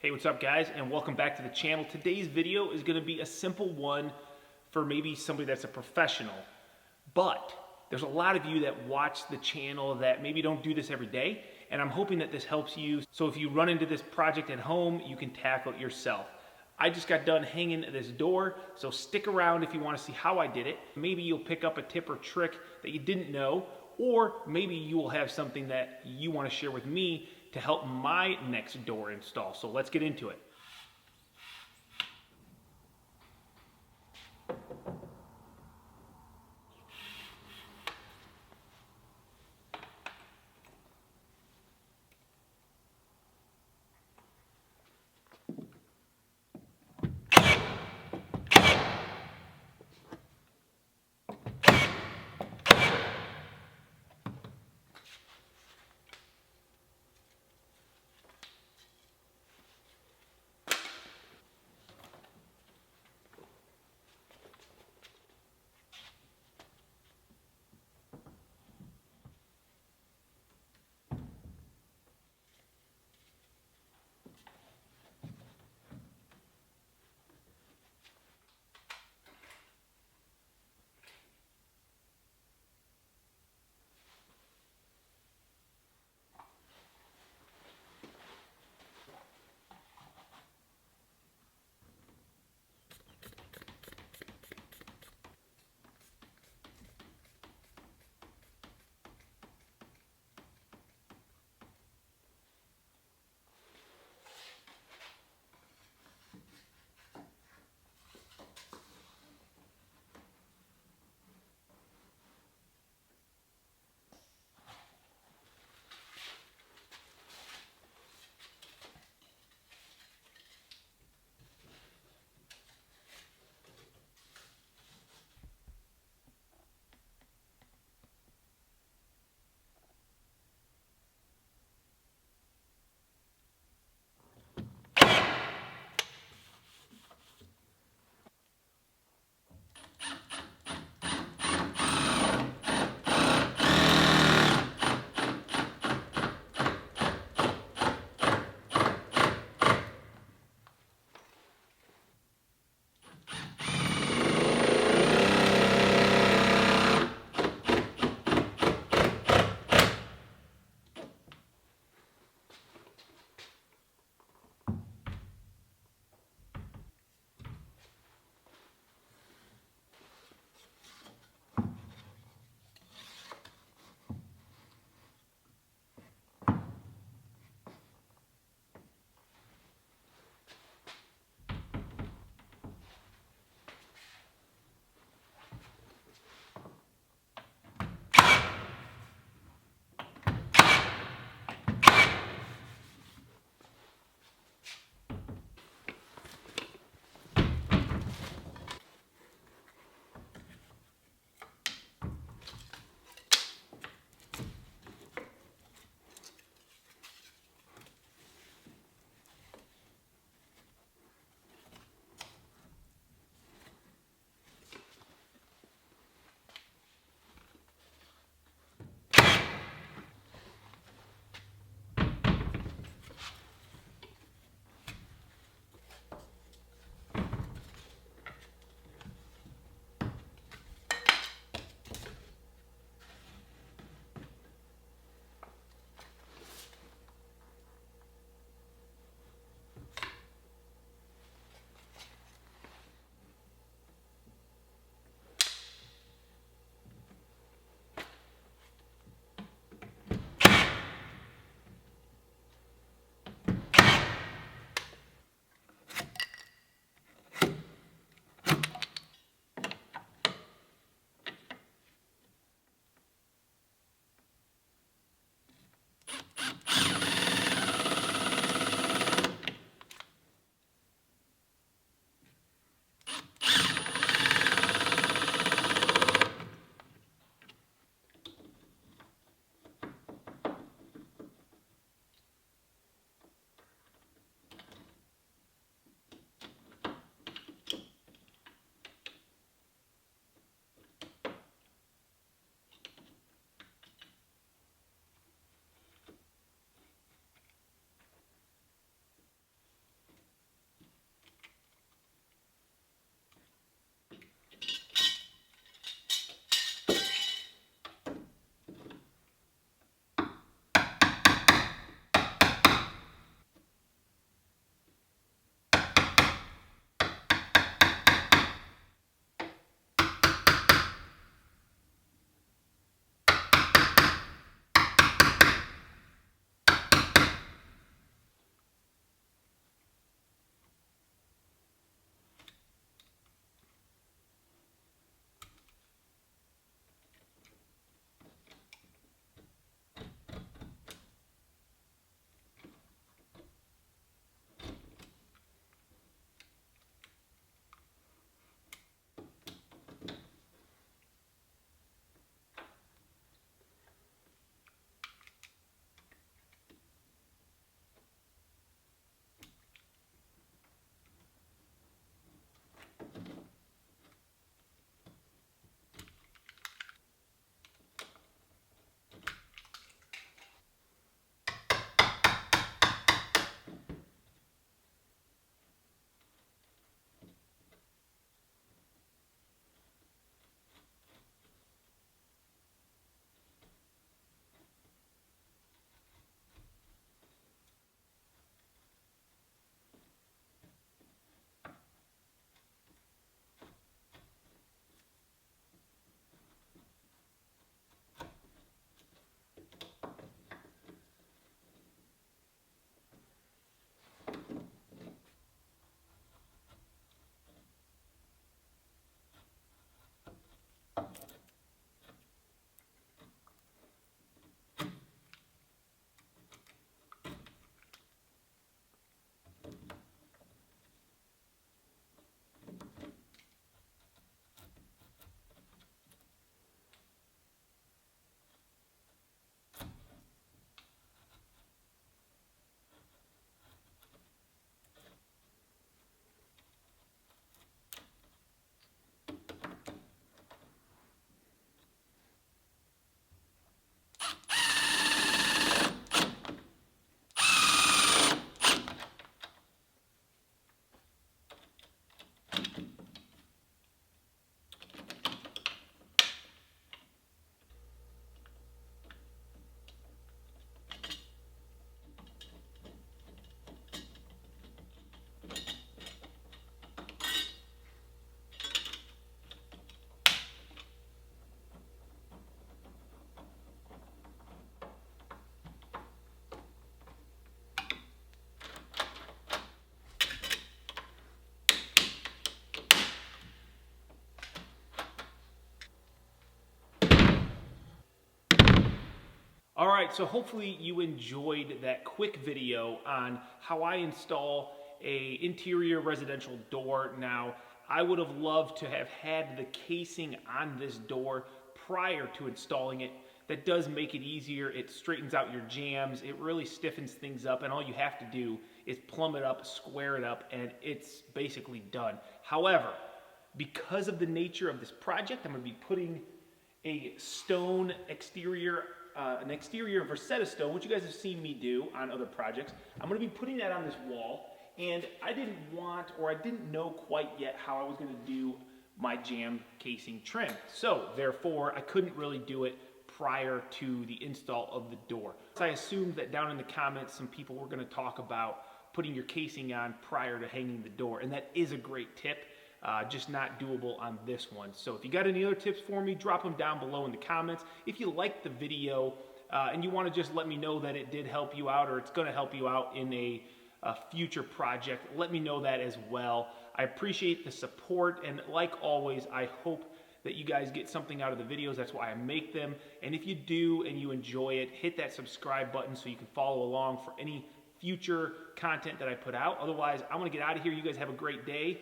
Hey, what's up guys, and welcome back to the channel. Today's video is going to be a simple one for maybe somebody that's a professional, but there's a lot of you that watch the channel that maybe don't do this every day, and I'm hoping that this helps you. So if you run into this project at home, you can tackle it yourself. I just got done hanging this door, so stick around if you want to see how I did it. Maybe you'll pick up a tip or trick that you didn't know, or maybe you will have something that you want to share with me to help my next door install. So let's get into it. All right, so hopefully you enjoyed that quick video on how I install a interior residential door. Now, I would have loved to have had the casing on this door prior to installing it. That does make it easier. It straightens out your jambs. It really stiffens things up, and all you have to do is plumb it up, square it up, and it's basically done. However, because of the nature of this project, I'm going to be putting a stone exterior, an exterior Versetta stone, which you guys have seen me do on other projects. I'm going to be putting that on this wall, and I didn't know quite yet how I was going to do my jamb casing trim. So therefore, I couldn't really do it prior to the install of the door. So I assumed that down in the comments, some people were going to talk about putting your casing on prior to hanging the door, and that is a great tip. Just not doable on this one. So if you got any other tips for me, drop them down below in the comments. If you liked the video and you want to just let me know that it did help you out, or it's going to help you out in a future project, let me know that as well. I appreciate the support, and like always, I hope that you guys get something out of the videos. That's why I make them. And if you do and you enjoy it, hit that subscribe button so you can follow along for any future content that I put out. Otherwise, I'm going to get out of here. You guys have a great day,